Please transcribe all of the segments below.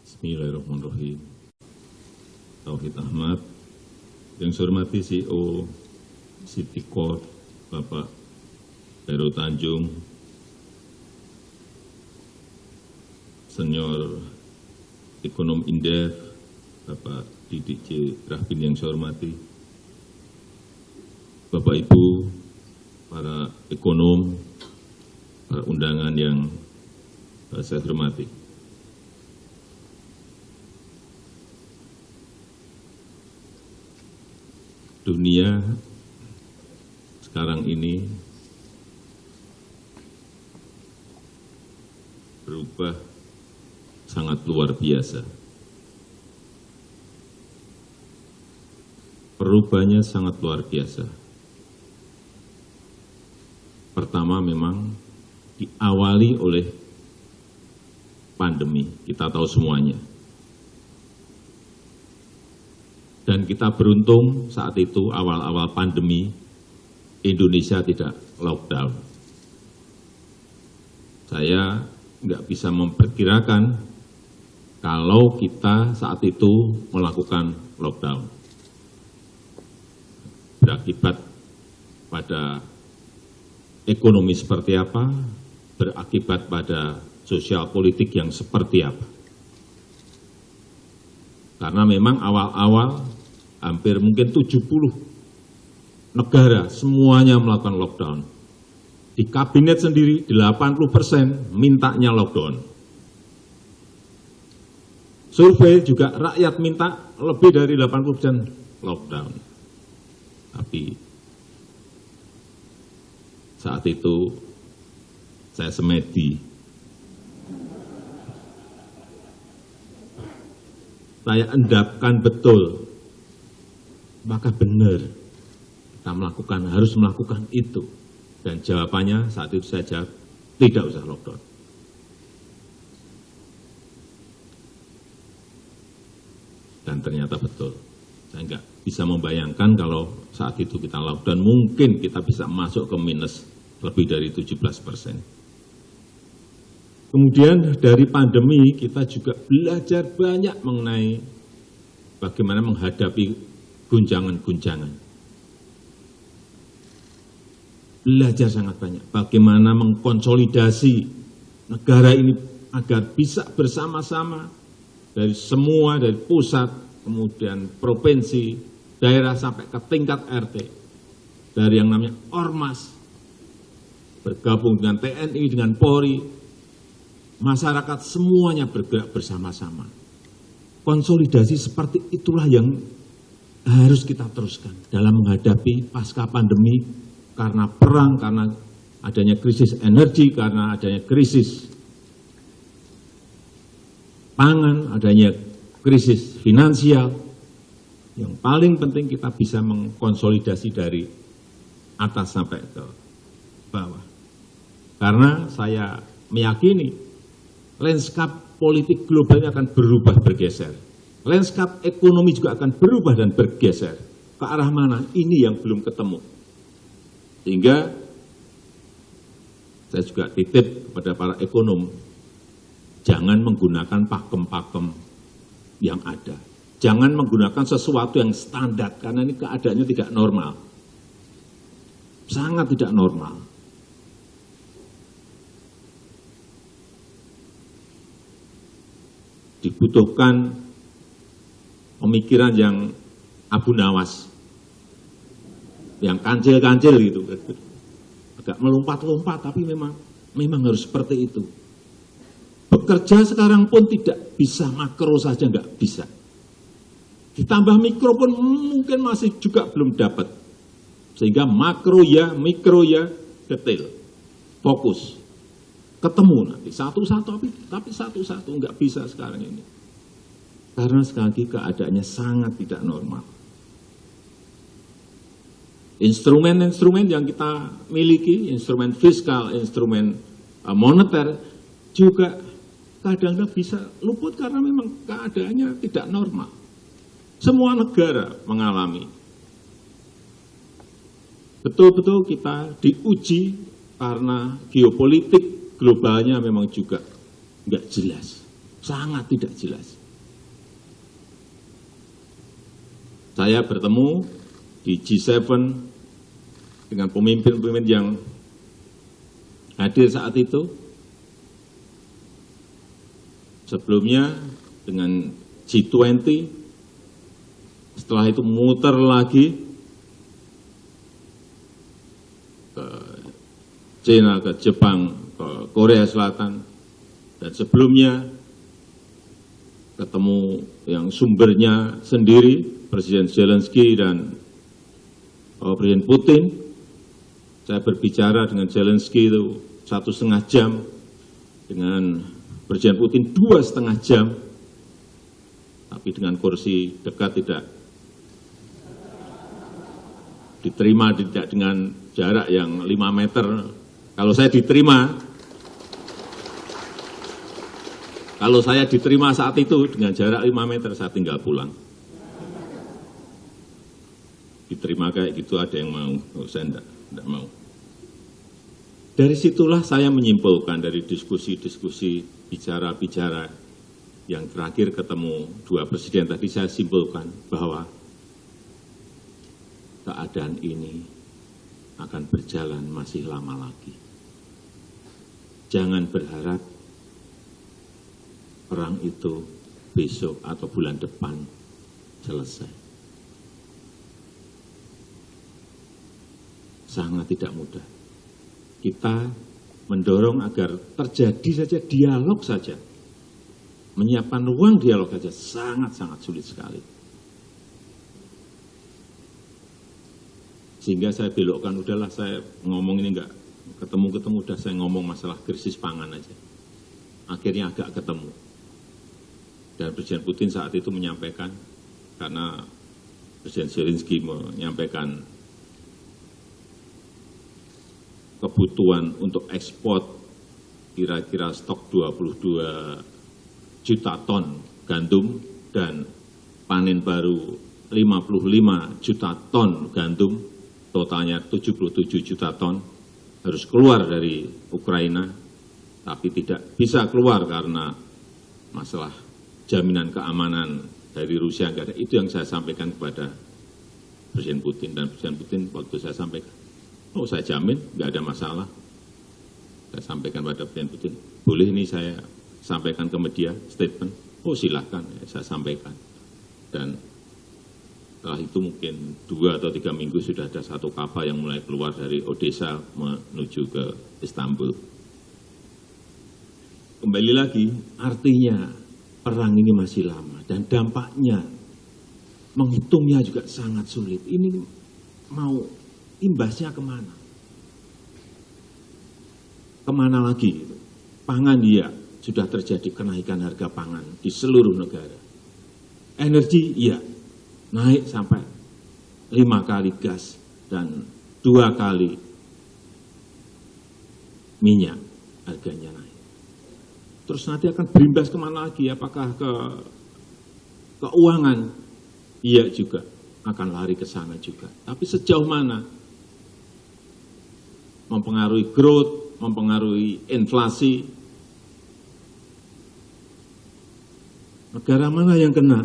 Bismillahirrahmanirrahim. Tauhid Ahmad, yang saya hormati CEO City Corp, Bapak Heru Tanjung, Senior Ekonom Indef, Bapak Didik C. Rahbin yang saya hormati, Bapak Ibu, para ekonom, para undangan yang saya hormati. Dunia sekarang ini berubah sangat luar biasa. Perubahannya sangat luar biasa. Pertama memang diawali oleh pandemi, kita tahu semuanya. Dan kita beruntung saat itu awal-awal pandemi Indonesia tidak lockdown. Saya nggak bisa memperkirakan kalau kita saat itu melakukan lockdown. Berakibat pada ekonomi seperti apa, berakibat pada sosial politik yang seperti apa. Karena memang awal-awal hampir mungkin 70 negara semuanya melakukan lockdown. Di kabinet sendiri 80% mintanya lockdown. Survei juga rakyat minta lebih dari 80% lockdown. Tapi saat itu saya semedi. Saya endapkan betul, maka benar kita harus melakukan itu. Dan jawabannya saat itu saya jawab, tidak usah lockdown. Dan ternyata betul. Saya nggak bisa membayangkan kalau saat itu kita lockdown, mungkin kita bisa masuk ke minus lebih dari 17%. Kemudian dari pandemi kita juga belajar banyak mengenai bagaimana menghadapi guncangan-guncangan. Belajar sangat banyak bagaimana mengkonsolidasi negara ini agar bisa bersama-sama dari semua, dari pusat, kemudian provinsi, daerah sampai ke tingkat RT. Dari yang namanya Ormas, bergabung dengan TNI, dengan Polri, masyarakat semuanya bergerak bersama-sama. Konsolidasi seperti itulah yang harus kita teruskan dalam menghadapi pasca pandemi karena perang, karena adanya krisis energi, karena adanya krisis pangan, adanya krisis finansial. Yang paling penting kita bisa mengkonsolidasi dari atas sampai ke bawah. Karena saya meyakini lanskap politik global ini akan berubah, bergeser. Lanskap ekonomi juga akan berubah dan bergeser. Ke arah mana? Ini yang belum ketemu. Sehingga saya juga titip kepada para ekonom, jangan menggunakan pakem-pakem yang ada. Jangan menggunakan sesuatu yang standar, karena ini keadaannya tidak normal. Sangat tidak normal. Dibutuhkan pemikiran yang Abu Nawas, yang kancil-kancil gitu, agak melompat-lompat, tapi memang harus seperti itu. Bekerja sekarang pun tidak bisa makro saja, nggak bisa. Ditambah mikro pun mungkin masih juga belum dapat. Sehingga makro ya, mikro ya, detail, fokus. Ketemu nanti satu-satu, tapi satu-satu nggak bisa sekarang ini. Karena sekali lagi keadaannya sangat tidak normal. Instrumen-instrumen yang kita miliki, instrumen fiskal, instrumen moneter, juga kadang-kadang bisa luput karena memang keadaannya tidak normal. Semua negara mengalami. Betul-betul kita diuji karena geopolitik globalnya memang juga nggak jelas. sangat tidak jelas. Saya bertemu di G7 dengan pemimpin-pemimpin yang hadir saat itu. Sebelumnya dengan G20, setelah itu muter lagi ke China, ke Jepang, ke Korea Selatan, dan sebelumnya ketemu yang sumbernya sendiri, Presiden Zelensky dan Presiden Putin. Saya berbicara dengan Zelensky itu 1,5 jam, dengan Presiden Putin 2,5 jam, tapi dengan kursi dekat tidak diterima, tidak dengan jarak yang 5 meter. Kalau saya diterima saat itu dengan jarak 5 meter, saya tinggal pulang. Diterima kayak gitu ada yang mau, saya enggak mau. Dari situlah saya menyimpulkan dari diskusi-diskusi, bicara-bicara yang terakhir ketemu dua presiden tadi, saya simpulkan bahwa keadaan ini akan berjalan masih lama lagi. Jangan berharap perang itu besok atau bulan depan selesai. Sangat tidak mudah. Kita mendorong agar terjadi saja dialog saja. Menyiapkan ruang dialog saja sangat-sangat sulit sekali. Sehingga saya belokkan, udahlah saya ngomong ini enggak ketemu-ketemu, udah saya ngomong masalah krisis pangan aja. Akhirnya agak ketemu. Dan Presiden Putin saat itu menyampaikan, karena Presiden Zelensky menyampaikan kebutuhan untuk ekspor kira-kira stok 22 juta ton gandum dan panen baru 55 juta ton gandum, totalnya 77 juta ton harus keluar dari Ukraina, tapi tidak bisa keluar karena masalah jaminan keamanan dari Rusia enggak ada. Itu yang saya sampaikan kepada Presiden Putin, dan Presiden Putin waktu saya sampaikan, oh saya jamin enggak ada masalah. Saya sampaikan pada Presiden Putin, boleh ini saya sampaikan ke media statement? Oh silahkan, ya, saya sampaikan. Dan setelah itu mungkin 2 atau 3 minggu sudah ada satu kapal yang mulai keluar dari Odessa menuju ke Istanbul. Kembali lagi, artinya perang ini masih lama dan dampaknya menghitungnya juga sangat sulit. Ini mau imbasnya kemana? Kemana lagi? Pangan ya, sudah terjadi kenaikan harga pangan di seluruh negara. Energi ya, naik sampai 5 kali gas dan 2 kali minyak harganya naik. Terus nanti akan berimbas kemana lagi? Apakah ke keuangan? Iya juga, akan lari ke sana juga. Tapi sejauh mana? Mempengaruhi growth, mempengaruhi inflasi. Negara mana yang kena?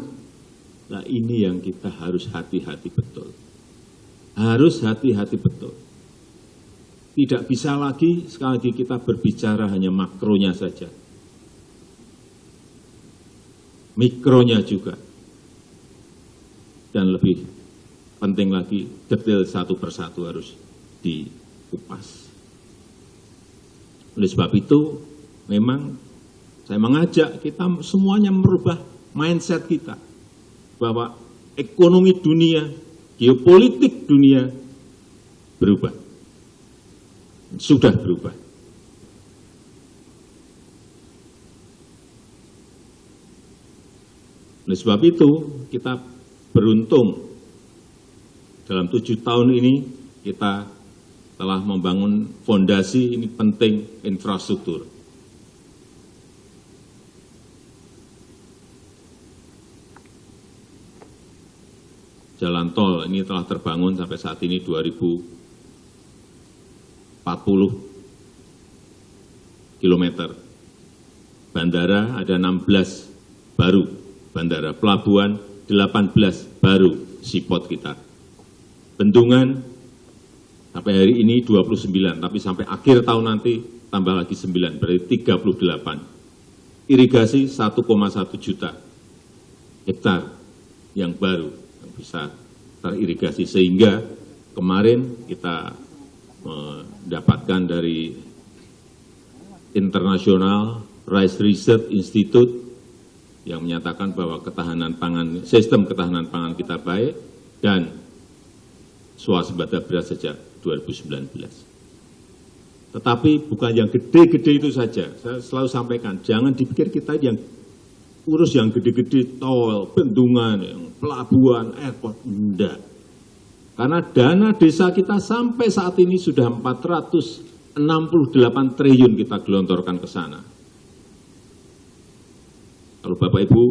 Nah ini yang kita harus hati-hati betul. Harus hati-hati betul. Tidak bisa lagi, sekali lagi kita berbicara hanya makronya saja. Mikronya juga. Dan lebih penting lagi, detail satu persatu harus dikupas. Oleh sebab itu, memang saya mengajak kita semuanya merubah mindset kita. Bahwa ekonomi dunia, geopolitik dunia berubah. Sudah berubah. Oleh sebab itu, kita beruntung dalam 7 tahun ini kita telah membangun fondasi ini penting, infrastruktur. Jalan tol ini telah terbangun sampai saat ini 2040 kilometer. bandara ada 16 baru, bandara pelabuhan 18 baru seaport kita. Bendungan sampai hari ini 29, tapi sampai akhir tahun nanti tambah lagi 9, berarti 38. Irigasi 1,1 juta hektar yang baru yang bisa teririgasi, sehingga kemarin kita mendapatkan dari International Rice Research Institute yang menyatakan bahwa ketahanan pangan, sistem ketahanan pangan kita baik dan swasembada beras sejak 2019. Tetapi bukan yang gede-gede itu saja. Saya selalu sampaikan, jangan dipikir kita yang urus yang gede-gede, tol, bendungan, yang pelabuhan, airport, enggak. Karena dana desa kita sampai saat ini sudah 468 triliun kita gelontorkan ke sana. Kalau Bapak Ibu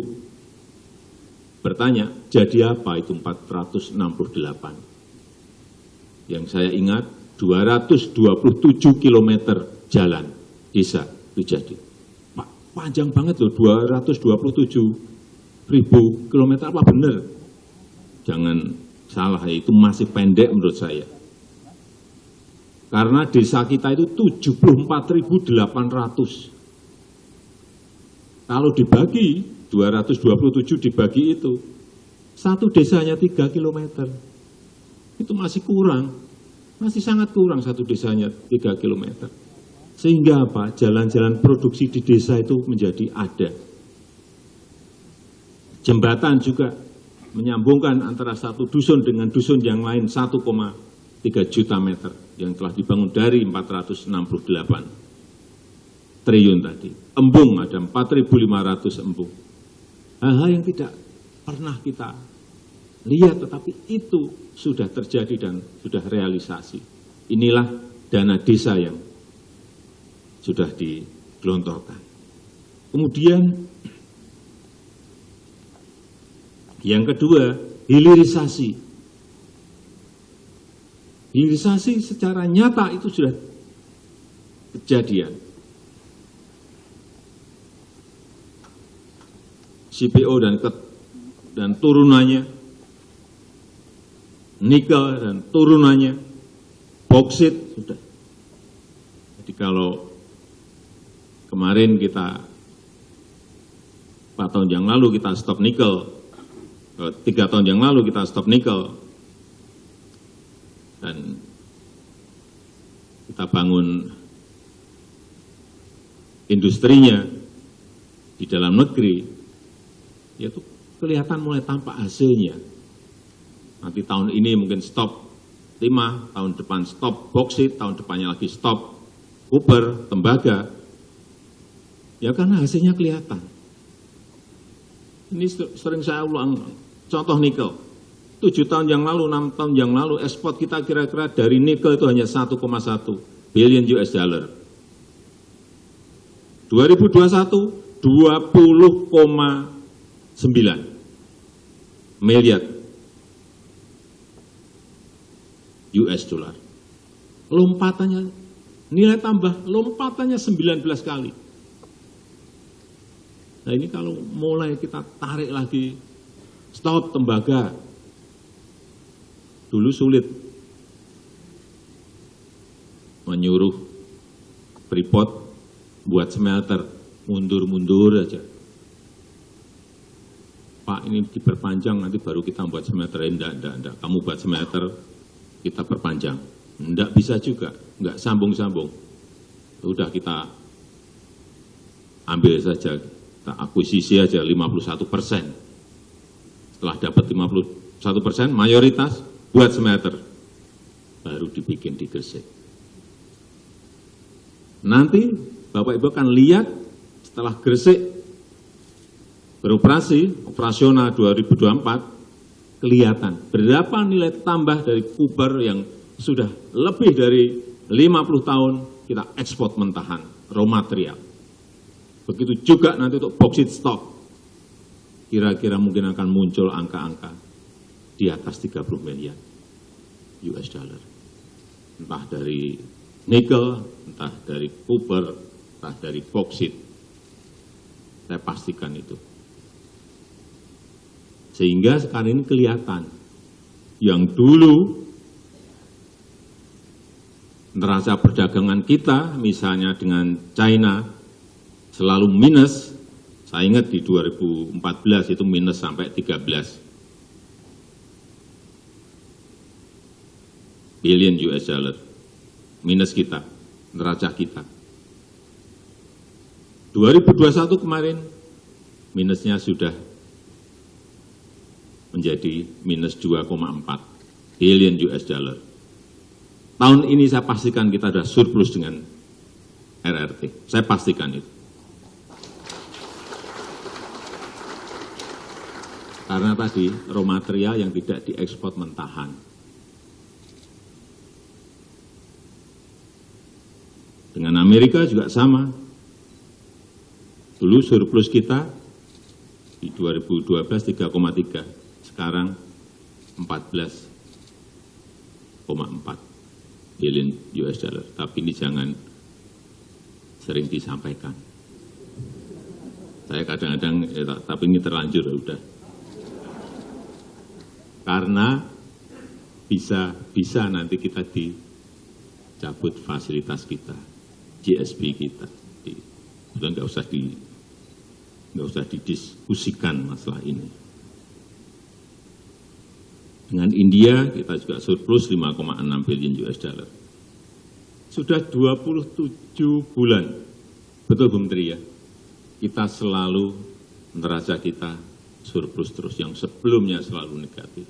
bertanya, jadi apa itu 468? Yang saya ingat, 227 kilometer jalan desa itu jadi. Panjang banget loh, 227 ribu kilometer, apa benar? Jangan salah, itu masih pendek menurut saya. Karena desa kita itu 74.800. Kalau dibagi, 227 dibagi itu, satu desanya 3 kilometer. Itu masih kurang. Masih sangat kurang satu desanya 3 kilometer. Sehingga apa? Jalan-jalan produksi di desa itu menjadi ada. Jembatan juga menyambungkan antara satu dusun dengan dusun yang lain 1,3 juta meter yang telah dibangun dari 468 triliun tadi. Embung ada 4.500 embung. Hal-hal yang tidak pernah kita lihat, tetapi itu sudah terjadi dan sudah realisasi. Inilah dana desa yang sudah digelontorkan. Kemudian yang kedua, hilirisasi. Hilirisasi secara nyata itu sudah kejadian. CPO dan turunannya, nikel dan turunannya, boksit sudah. Jadi kalau kemarin kita 4 tahun yang lalu kita stop nikel, 3 tahun yang lalu kita stop nikel, dan kita bangun industrinya di dalam negeri, yaitu kelihatan mulai tampak hasilnya. Nanti tahun ini mungkin stop timah, tahun depan stop boksit, tahun depannya lagi stop copper, tembaga. Ya karena hasilnya kelihatan. Ini sering saya ulang, contoh nikel. 7 tahun yang lalu, 6 tahun yang lalu, ekspor kita kira-kira dari nikel itu hanya 1,1 billion US dollar. 2021, 20,9 miliar US dollar. Lompatannya, nilai tambah, lompatannya 19 kali. Nah ini kalau mulai kita tarik lagi, stop tembaga, dulu sulit menyuruh Freeport buat smelter, mundur-mundur aja. Pak ini diperpanjang, nanti baru kita buat smelter. Enggak. Kamu buat smelter, kita perpanjang. Enggak bisa juga, enggak sambung-sambung. Udah kita ambil saja, kita akuisisi aja 51%. Setelah dapat 51%, mayoritas buat smelter. Baru dibikin di Gresik. Nanti Bapak Ibu akan lihat setelah Gresik beroperasi, operasional 2024, kelihatan berapa nilai tambah dari Kubar yang sudah lebih dari 50 tahun kita ekspor mentahan, raw material. Begitu juga nanti untuk bauxite stock, kira-kira mungkin akan muncul angka-angka di atas 30 miliar US dollar. Entah dari nikel, entah dari copper, entah dari bauxite. Saya pastikan itu. Sehingga sekarang ini kelihatan, yang dulu neraca perdagangan kita, misalnya dengan China, selalu minus. Saya ingat di 2014 itu minus sampai 13 billion US dollar. Minus kita, neraca kita. 2021 kemarin, minusnya sudah menjadi minus 2,4 billion US dollar. Tahun ini saya pastikan kita sudah surplus dengan RRT. Saya pastikan itu. Karena tadi raw material yang tidak diekspor mentahan. Dengan Amerika juga sama. Dulu surplus kita di 2012 3,3, sekarang 14,4 billion US dollar. Tapi ini jangan sering disampaikan. Saya kadang-kadang, tapi ini terlanjur, udah. Karena bisa nanti kita dicabut fasilitas kita, GSP kita. Sudah nggak usah didiskusikan masalah ini. Dengan India kita juga surplus 5,6 billion US dollar. Sudah 27 bulan, betul Bu Menteri ya, kita selalu neraca kita surplus terus, yang sebelumnya selalu negatif.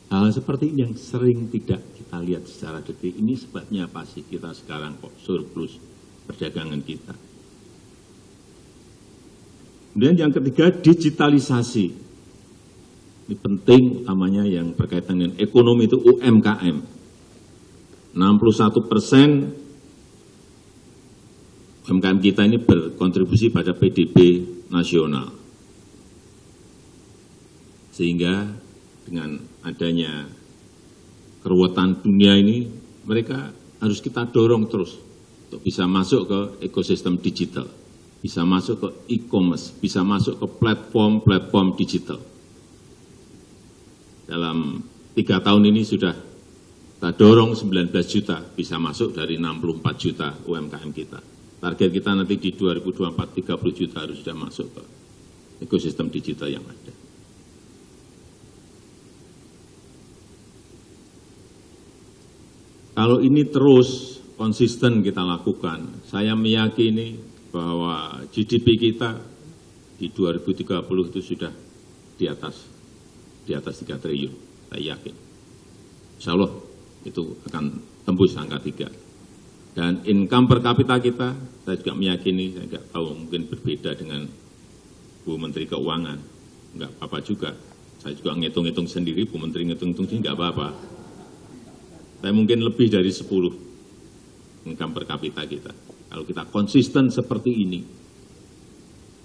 Hal seperti ini yang sering tidak kita lihat secara detik. Ini sebabnya apa sih kita sekarang kok surplus perdagangan kita. Kemudian yang ketiga, digitalisasi. Ini penting, utamanya yang berkaitan dengan ekonomi itu UMKM. 61% UMKM kita ini berkontribusi pada PDB nasional. Sehingga dengan adanya keruwetan dunia ini, mereka harus kita dorong terus untuk bisa masuk ke ekosistem digital, bisa masuk ke e-commerce, bisa masuk ke platform digital. Dalam 3 tahun ini sudah kita dorong 19 juta bisa masuk dari 64 juta UMKM kita. Target kita nanti di 2024 30 juta harus sudah masuk ke ekosistem digital yang ada. Kalau ini terus konsisten kita lakukan, saya meyakini bahwa GDP kita di 2030 itu sudah di atas 3 triliun, saya yakin. Insya Allah itu akan tembus angka 3. Dan income per kapita kita, saya juga meyakini, saya nggak tahu mungkin berbeda dengan Bu Menteri Keuangan, nggak apa-apa juga. Saya juga ngitung-ngitung sendiri, Bu Menteri ngitung-ngitung sendiri nggak apa-apa. Saya mungkin lebih dari 10 income per kapita kita. Kalau kita konsisten seperti ini,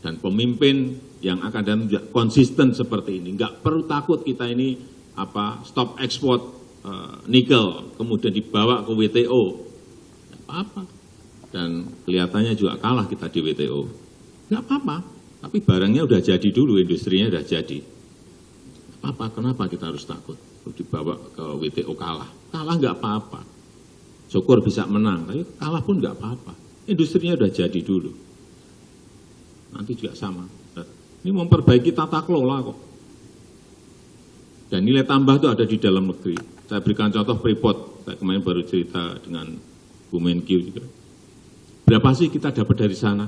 dan pemimpin yang akan datang juga konsisten seperti ini, nggak perlu takut kita ini stop ekspor nikel, kemudian dibawa ke WTO, nggak apa-apa. Dan kelihatannya juga kalah kita di WTO, nggak apa-apa. Tapi barangnya udah jadi dulu, industrinya udah jadi. Apa? Kenapa kita harus takut? Dibawa ke WTO kalah nggak apa-apa. Syukur bisa menang, tapi kalah pun nggak apa-apa. Industrinya udah jadi dulu. Nanti juga sama. Ini memperbaiki tata kelola kok. Dan nilai tambah itu ada di dalam negeri. Saya berikan contoh Freeport. Saya kemarin baru cerita dengan Bu Menkyu juga. Berapa sih kita dapat dari sana?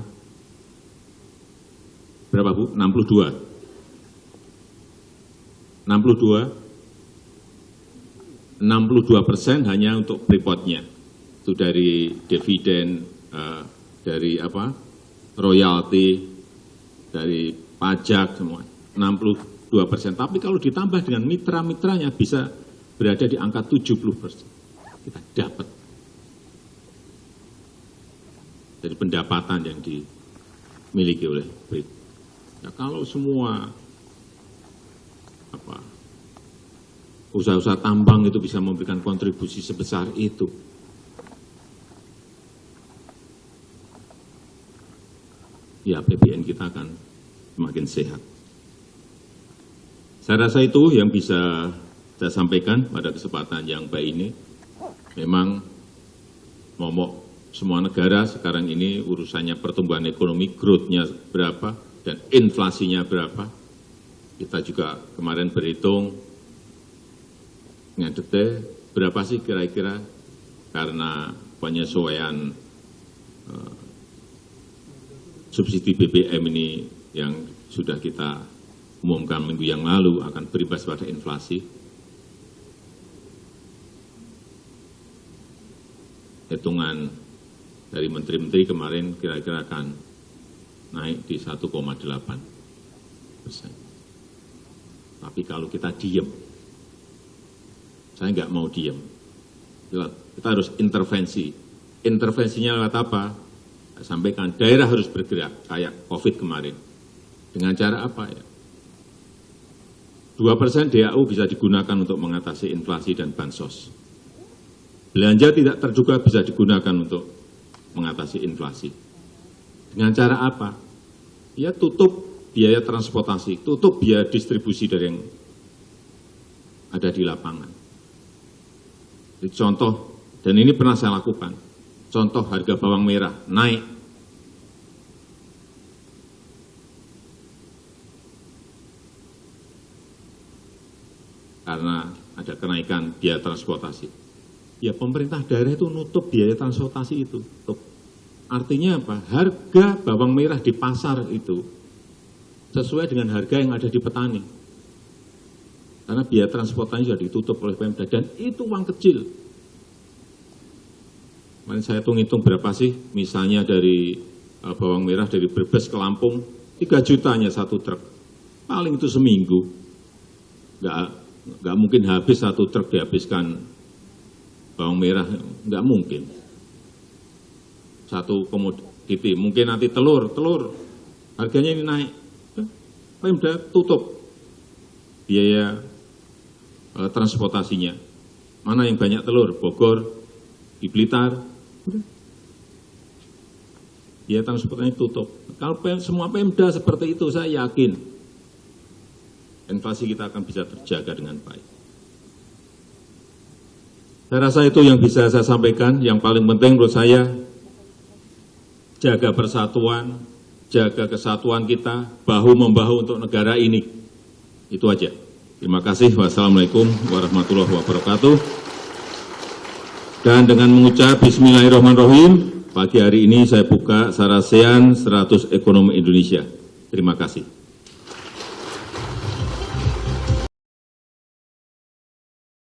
Berapa Bu? 62% hanya untuk Freeport-nya. Itu dari dividen, dari royalti, dari pajak semua. 62%. Tapi kalau ditambah dengan mitra-mitranya bisa berada di angka 70%. Kita dapat dari pendapatan yang dimiliki oleh Freeport. Ya, kalau semua usaha-usaha tambang itu bisa memberikan kontribusi sebesar itu, ya APBN kita akan semakin sehat. Saya rasa itu yang bisa saya sampaikan pada kesempatan yang baik ini. Memang momok semua negara sekarang ini urusannya pertumbuhan ekonomi, growth-nya berapa, dan inflasinya berapa. Kita juga kemarin berhitung dengan detail berapa sih kira-kira karena penyesuaian subsidi BBM ini yang sudah kita umumkan minggu yang lalu akan berimbas pada inflasi. Hitungan dari menteri-menteri kemarin kira-kira akan naik di 1,8%. Tapi kalau kita diem, saya nggak mau diem. Kita harus intervensi. Intervensinya lewat apa? Saya sampaikan, daerah harus bergerak, kayak COVID kemarin. Dengan cara apa ya? 2% DAU bisa digunakan untuk mengatasi inflasi dan bansos. Belanja tidak terduga bisa digunakan untuk mengatasi inflasi. Dengan cara apa? Ya tutup biaya transportasi, tutup biaya distribusi dari yang ada di lapangan. Jadi contoh, dan ini pernah saya lakukan, contoh harga bawang merah naik. Karena ada kenaikan biaya transportasi. Ya pemerintah daerah itu nutup biaya transportasi itu. Artinya apa? Harga bawang merah di pasar itu sesuai dengan harga yang ada di petani. Karena biaya transportasi sudah ditutup oleh Pemda dan itu uang kecil. Kemarin saya hitung berapa sih misalnya dari bawang merah dari Brebes ke Lampung, 3 jutanya satu truk. Paling itu seminggu. Nggak mungkin habis satu truk dihabiskan bawang merah, nggak mungkin. Satu komoditi, mungkin nanti telur harganya ini naik. Pemda tutup biaya transportasinya. Mana yang banyak telur? Bogor, di Blitar. Biaya transportasinya tutup. Kalau semua Pemda seperti itu, saya yakin inflasi kita akan bisa terjaga dengan baik. Saya rasa itu yang bisa saya sampaikan. Yang paling penting menurut saya, jaga persatuan, jaga kesatuan kita, bahu-membahu untuk negara ini. Itu aja. Terima kasih. Wassalamualaikum warahmatullahi wabarakatuh. Dan dengan mengucap Bismillahirrahmanirrahim, pagi hari ini saya buka Sarasean 100 Ekonomi Indonesia. Terima kasih.